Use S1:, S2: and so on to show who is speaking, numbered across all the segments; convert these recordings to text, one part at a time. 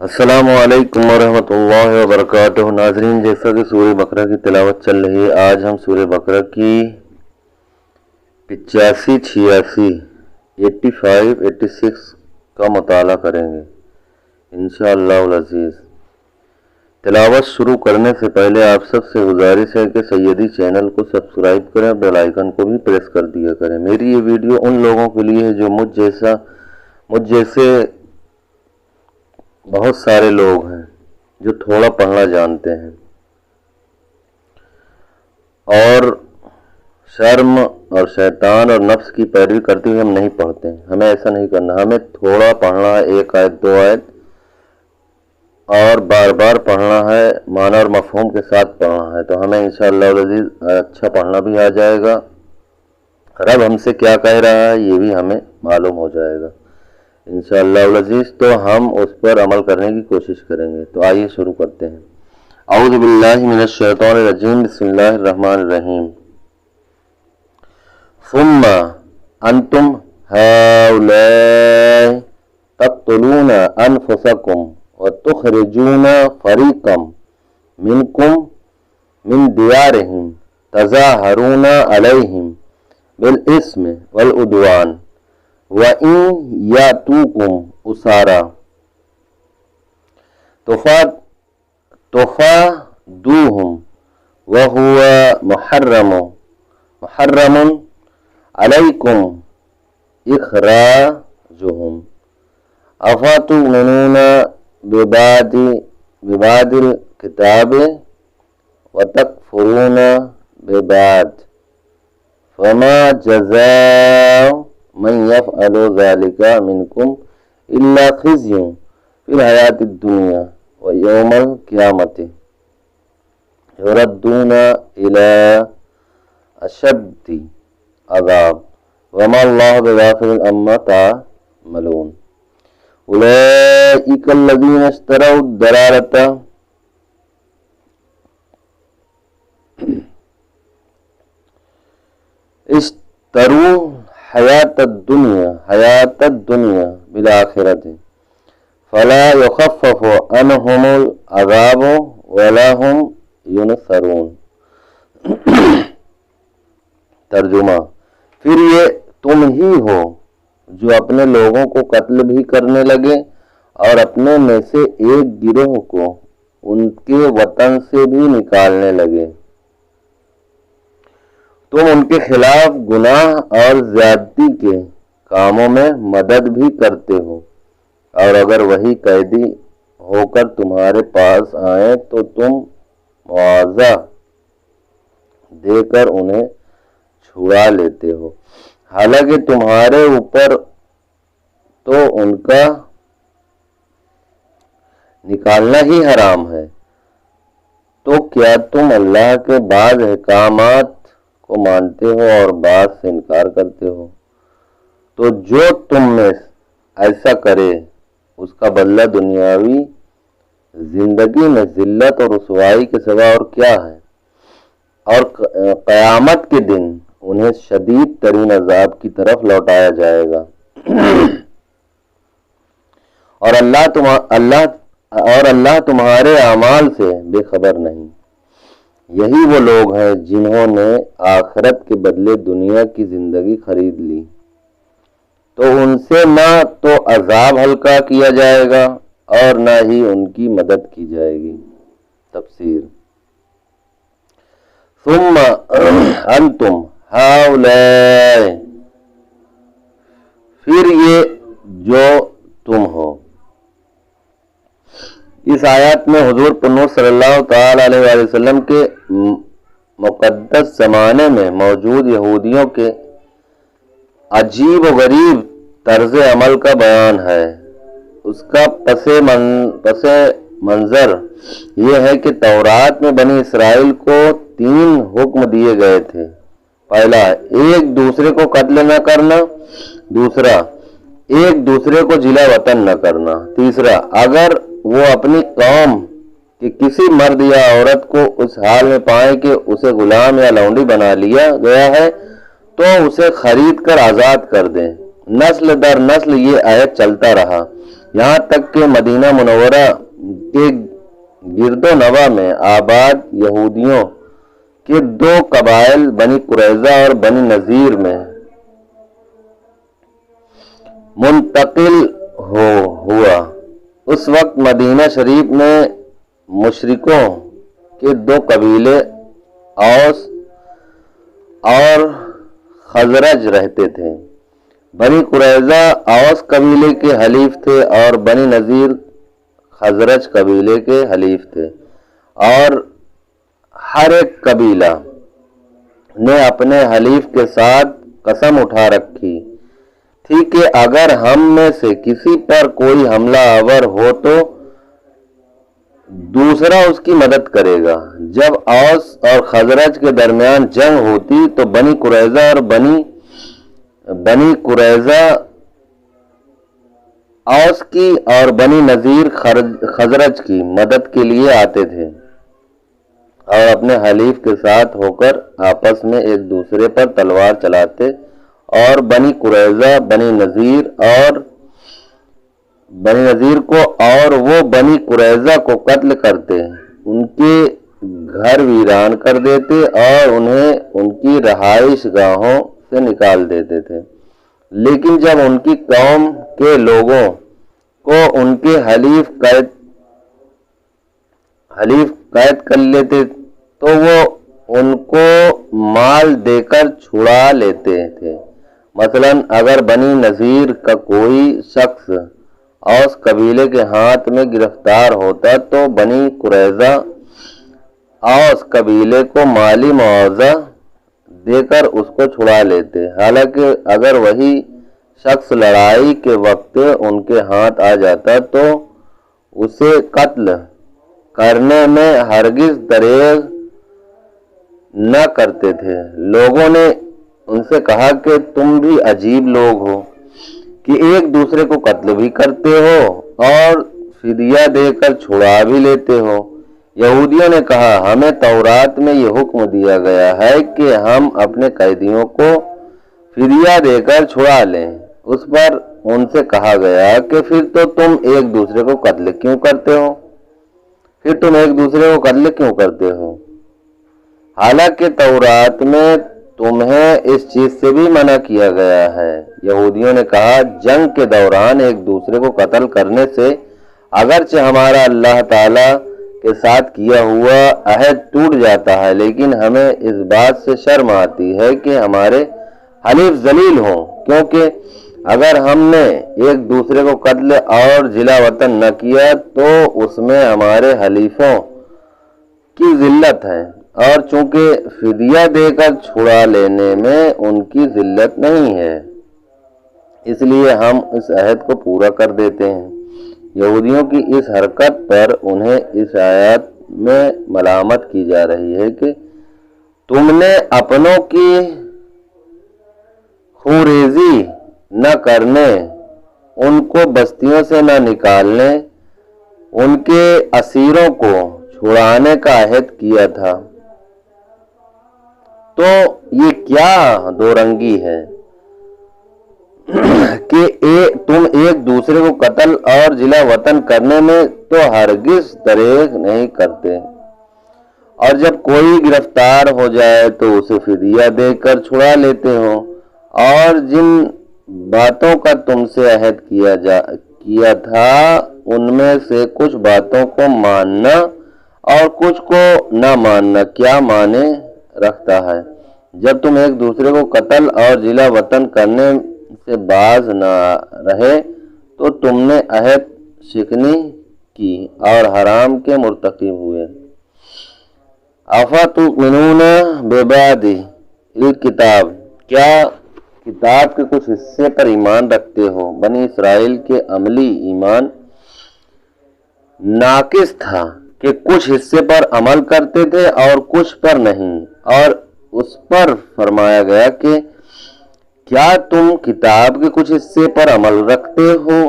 S1: السلام علیکم ورحمۃ اللہ وبرکاتہ۔ ناظرین، جیسا کہ سورہ بقرہ کی تلاوت چل رہی ہے، آج ہم سورہ بقرہ کی 85، 86، 85، 86 کا مطالعہ کریں گے انشاءاللہ العزیز۔ تلاوت شروع کرنے سے پہلے آپ سب سے گزارش ہے کہ سیدی چینل کو سبسکرائب کریں، بیل آئیکن کو بھی پریس کر دیا کریں۔ میری یہ ویڈیو ان لوگوں کے لیے ہے جو مجھ جیسے بہت سارے لوگ ہیں جو تھوڑا پڑھنا جانتے ہیں اور شرم اور شیطان اور نفس کی پیروی کرتے ہوئے ہم نہیں پڑھتے ہیں۔ ہمیں ایسا نہیں کرنا، ہمیں تھوڑا پڑھنا ہے، ایک آیت، دو آیت، اور بار بار پڑھنا ہے، معنی اور مفہوم کے ساتھ پڑھنا ہے، تو ہمیں انشاءاللہ العزیز اچھا پڑھنا بھی آ جائے گا۔ رب ہم سے کیا کہہ رہا ہے یہ بھی ہمیں معلوم ہو جائے گا انشاءاللہ العزیز، تو ہم اس پر عمل کرنے کی کوشش کریں گے۔ تو آئیے شروع کرتے ہیں۔ اعوذ باللہ من الشیطان الرجیم، بسم اللہ الرحمن الرحیم۔ ثم انتم هؤلاء تقتلون انفسکم وتخرجون فریقا منکم من دیارہم تظاہرون علیہم بالاسم والعدوان وَإِن يَأْتُوكُمْ أُسَارَىٰ تُفَادُوهُمْ وَهُوَ محرم عَلَيْكُمْ إِخْرَاجُهُمْ أَفَتُؤْمِنُونَ بِبَعْضِ الْكِتَابِ وَتَكْفُرُونَ بِبَعْضٍ فَمَا جَزَاءُ من يفعل ذلك منكم إلا خزي في الحياة الدنيا ويوم القيامة يردون إلى أشد عذاب وما الله بغافل عما تعملون أولئك الذين اشتروا الضلالة حیات الدنیا بالآخرت فلا یخفف عنہم العذاب ولا هم ینصرون۔ ترجمہ: پھر یہ تم ہی ہو جو اپنے لوگوں کو قتل بھی کرنے لگے اور اپنے میں سے ایک گروہ کو ان کے وطن سے بھی نکالنے لگے۔ تم ان کے خلاف گناہ اور زیادتی کے کاموں میں مدد بھی کرتے ہو، اور اگر وہی قیدی ہو کر تمہارے پاس آئیں تو تم معاوضہ دے کر انہیں چھڑا لیتے ہو، حالانکہ تمہارے اوپر تو ان کا نکالنا ہی حرام ہے۔ تو کیا تم اللہ کے بعض احکامات کو مانتے ہو اور بعض سے انکار کرتے ہو؟ تو جو تم میں ایسا کرے اس کا بدلہ دنیاوی زندگی میں ذلت اور رسوائی کے سوا اور کیا ہے، اور قیامت کے دن انہیں شدید ترین عذاب کی طرف لوٹایا جائے گا۔ اور اللہ تمہارے اعمال سے بے خبر نہیں۔ یہی وہ لوگ ہیں جنہوں نے آخرت کے بدلے دنیا کی زندگی خرید لی، تو ان سے نہ تو عذاب ہلکا کیا جائے گا اور نہ ہی ان کی مدد کی جائے گی۔ تفسیر: ثم انتم ہؤلاء، پھر یہ جو تم ہو۔ اس آیات میں حضور پنور صلی اللہ تعالی علیہ وآلہ وسلم کے مقدس زمانے میں موجود یہودیوں کے عجیب و غریب طرز عمل کا بیان ہے۔ اس کا پس منظر یہ ہے کہ تورات میں بنی اسرائیل کو 3 حکم دیے گئے تھے۔ پہلا، ایک دوسرے کو قتل نہ کرنا۔ دوسرا، ایک دوسرے کو جلا وطن نہ کرنا۔ تیسرا، اگر وہ اپنی قوم کے کسی مرد یا عورت کو اس حال میں پائیں کہ اسے غلام یا لونڈی بنا لیا گیا ہے تو اسے خرید کر آزاد کر دیں۔ نسل در نسل یہ عہد چلتا رہا۔ یہاں تک کہ مدینہ منورہ کے گرد و نواح میں آباد یہودیوں کے 2 قبائل بنی قریظہ اور بنی نذیر میں منتقل ہوا۔ اس وقت مدینہ شریف میں مشرکوں کے 2 قبیلے اوس اور خزرج رہتے تھے۔ بنی قریظہ اوس قبیلے کے حلیف تھے اور بنی نذیر خزرج قبیلے کے حلیف تھے، اور ہر ایک قبیلہ نے اپنے حلیف کے ساتھ قسم اٹھا رکھی تھی کہ اگر ہم میں سے کسی پر کوئی حملہ آور ہو تو دوسرا اس کی مدد کرے گا۔ جب اوس اور خزرج کے درمیان جنگ ہوتی تو بنی قریظہ اوس کی اور بنی نذیر خزرج کی مدد کے لیے آتے تھے اور اپنے حلیف کے ساتھ ہو کر آپس میں ایک دوسرے پر تلوار چلاتے اور بنی قریظہ بنی نذیر کو اور وہ بنی قریظہ کو قتل کرتے، ان کے گھر ویران کر دیتے اور انہیں ان کی رہائش گاہوں سے نکال دیتے تھے۔ لیکن جب ان کی قوم کے لوگوں کو ان کے حلیف قید کر لیتے تو وہ ان کو مال دے کر چھڑا لیتے تھے۔ مثلاً اگر بنی نذیر کا کوئی شخص اوس قبیلے کے ہاتھ میں گرفتار ہوتا تو بنی قریظہ اوس قبیلے کو مالی معاوضہ دے کر اس کو چھڑا لیتے، حالانکہ اگر وہی شخص لڑائی کے وقت ان کے ہاتھ آ جاتا تو اسے قتل کرنے میں ہرگز دریغ نہ کرتے تھے۔ لوگوں نے ان سے کہا کہ تم بھی عجیب لوگ ہو کہ ایک دوسرے کو قتل بھی کرتے ہو اور فدیہ دے کر چھڑا بھی لیتے ہو۔ یہودیوں نے کہا ہمیں تورات میں یہ حکم دیا گیا ہے کہ ہم اپنے قیدیوں کو فدیہ دے کر چھڑا لیں۔ اس پر ان سے کہا گیا کہ پھر تو تم ایک دوسرے کو قتل کیوں کرتے ہو؟ حالانکہ تورات میں تمہیں اس چیز سے بھی منع کیا گیا ہے۔ یہودیوں نے کہا جنگ کے دوران ایک دوسرے کو قتل کرنے سے اگرچہ ہمارا اللہ تعالی کے ساتھ کیا ہوا عہد ٹوٹ جاتا ہے، لیکن ہمیں اس بات سے شرم آتی ہے کہ ہمارے حلیف ذلیل ہوں، کیونکہ اگر ہم نے ایک دوسرے کو قتل اور جلا وطن نہ کیا تو اس میں ہمارے حلیفوں کی ذلت ہے، اور چونکہ فدیہ دے کر چھڑا لینے میں ان کی ذلت نہیں ہے، اس لیے ہم اس عہد کو پورا کر دیتے ہیں۔ یہودیوں کی اس حرکت پر انہیں اس آیات میں ملامت کی جا رہی ہے کہ تم نے اپنوں کی خوریزی نہ کرنے، ان کو بستیوں سے نہ نکالنے، ان کے اسیروں کو چھڑانے کا عہد کیا تھا۔ تو یہ کیا دو رنگی ہے کہ تم ایک دوسرے کو قتل اور جلا وطن کرنے میں تو ہرگز دریغ نہیں کرتے، اور جب کوئی گرفتار ہو جائے تو اسے فدیہ دے کر چھڑا لیتے ہو، اور جن باتوں کا تم سے عہد کیا تھا ان میں سے کچھ باتوں کو ماننا اور کچھ کو نہ ماننا کیا معنی رکھتا ہے؟ جب تم ایک دوسرے کو قتل اور جلا وطن کرنے سے باز نہ رہے تو تم نے عہد شکنی کی اور حرام کے مرتکب ہوئے۔ افتؤمنون ببعض الکتاب، کیا کتاب کے کچھ حصے پر ایمان رکھتے ہو؟ بنی اسرائیل کے عملی ایمان ناقص تھا کہ کچھ حصے پر عمل کرتے تھے اور کچھ پر نہیں، اور اس پر فرمایا گیا کہ کیا تم کتاب کے کچھ حصے پر عمل رکھتے ہو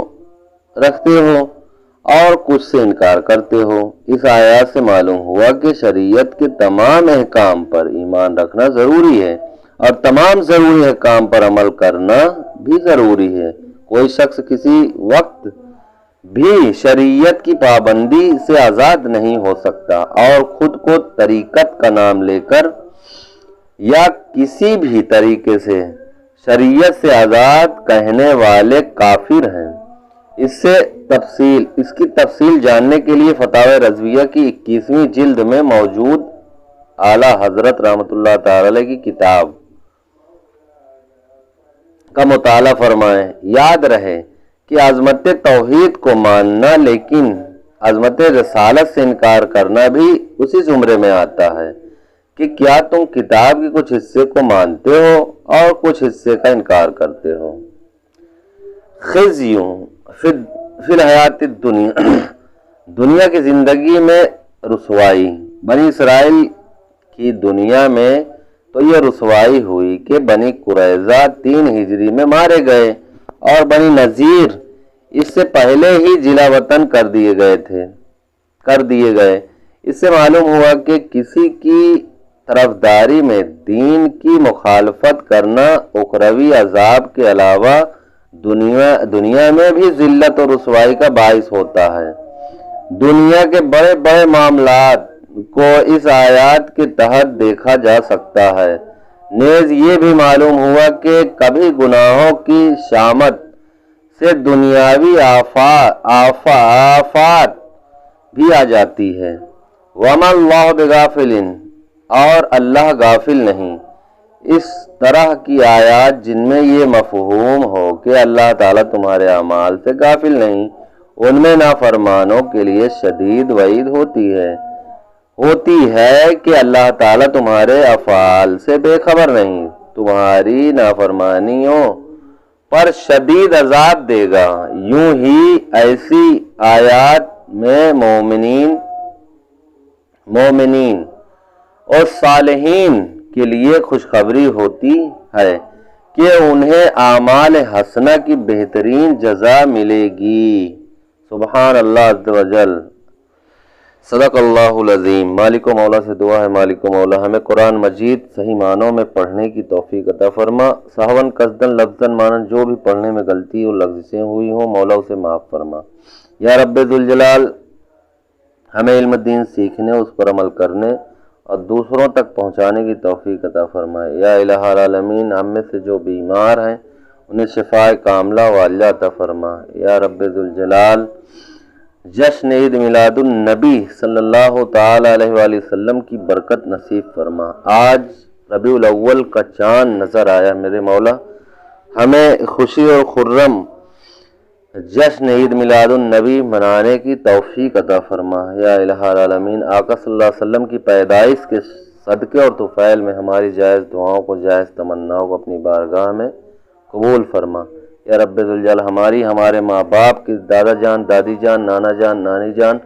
S1: اور کچھ سے انکار کرتے ہو؟ اس آیات سے معلوم ہوا کہ شریعت کے تمام احکام پر ایمان رکھنا ضروری ہے اور تمام ضروری احکام پر عمل کرنا بھی ضروری ہے۔ کوئی شخص کسی وقت بھی شریعت کی پابندی سے آزاد نہیں ہو سکتا، اور خود کو طریقت کا نام لے کر یا کسی بھی طریقے سے شریعت سے آزاد کہنے والے کافر ہیں۔ اس کی تفصیل جاننے کے لیے فتاوی رضویہ کی 21ویں جلد میں موجود اعلیٰ حضرت رحمۃ اللہ تعالی علیہ کی کتاب کا مطالعہ فرمائیں۔ یاد رہے کہ عظمت توحید کو ماننا لیکن عظمت رسالت سے انکار کرنا بھی اسی زمرے میں آتا ہے کہ کیا تم کتاب کے کچھ حصے کو مانتے ہو اور کچھ حصے کا انکار کرتے ہو۔ خزیوں فی الحیات دنیا کی زندگی میں رسوائی۔ بنی اسرائیل کی دنیا میں تو یہ رسوائی ہوئی کہ بنی قریظہ 3 ہجری میں مارے گئے اور بنی نذیر اس سے پہلے ہی جلا وطن کر دیے گئے۔ اس سے معلوم ہوا کہ کسی کی طرفداری میں دین کی مخالفت کرنا اخروی عذاب کے علاوہ دنیا میں بھی ذلت اور رسوائی کا باعث ہوتا ہے۔ دنیا کے بڑے بڑے معاملات کو اس آیات کے تحت دیکھا جا سکتا ہے۔ نیز یہ بھی معلوم ہوا کہ کبھی گناہوں کی شامت سے دنیاوی آفات بھی آ جاتی ہے۔ وَمَا اللَّهُ بِغَافِلٍ، اور اللہ غافل نہیں۔ اس طرح کی آیات جن میں یہ مفہوم ہو کہ اللہ تعالیٰ تمہارے اعمال سے غافل نہیں، ان میں نافرمانوں کے لیے شدید وعید ہوتی ہے کہ اللہ تعالیٰ تمہارے افعال سے بے خبر نہیں، تمہاری نافرمانیوں پر شدید عذاب دے گا۔ یوں ہی ایسی آیات میں مومنین اور صالحین کے لیے خوشخبری ہوتی ہے کہ انہیں اعمال حسنہ کی بہترین جزا ملے گی۔ سبحان اللہ عز و جل، صدق اللہ العظیم۔ مالک و مولا سے دعا ہے، مالک و مولا ہمیں قرآن مجید صحیح معنوں میں پڑھنے کی توفیق عطا فرما۔ سہون قصدن لفظن مانن جو بھی پڑھنے میں غلطی اور لغزشیں ہوئی ہوں مولا اسے معاف فرما۔ یا رب ذوالجلال، ہمیں علم دین سیکھنے، اس پر عمل کرنے اور دوسروں تک پہنچانے کی توفیق عطا فرمائے۔ یا الہ العالمین، ہم میں سے جو بیمار ہیں انہیں شفاء کاملہ واجلہ عطا فرما۔ یا رب ذوالجلال، جشن عید میلاد النبی صلی اللہ تعالی علیہ وآلہ وسلم کی برکت نصیب فرما۔ آج ربیع الاول کا چاند نظر آیا میرے مولا، ہمیں خوشی اور خرم جشن عید میلاد النبی منانے کی توفیق عطا فرما۔ یا الہ العالمین، آقا صلی اللہ علیہ وسلم کی پیدائش کے صدقے اور طفیل میں ہماری جائز دعاؤں کو، جائز تمناؤں کو اپنی بارگاہ میں قبول فرما۔ یا رب ذوالجلال، ہمارے ماں باپ کی دادا جان، دادی جان، نانا جان، نانی جان،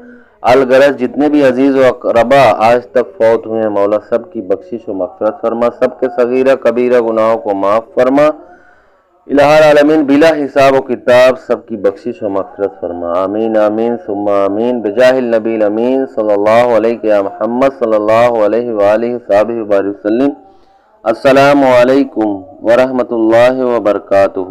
S1: الغرض جتنے بھی عزیز و اقربا آج تک فوت ہوئے ہیں مولا، سب کی بخشش و مغفرت فرما، سب کے صغیرہ کبیرہ گناہوں کو معاف فرما۔ الہ العالمین، بلا حساب و کتاب سب کی بخشش و مغفرت فرما۔ آمین آمین ثم آمین، بجاہ النبی الامین صلی اللہ علیہ محمد صلی اللہ علیہ وآلہ وصحبہ وبارک وسلم۔ السلام علیکم ورحمۃ اللہ وبرکاتہ۔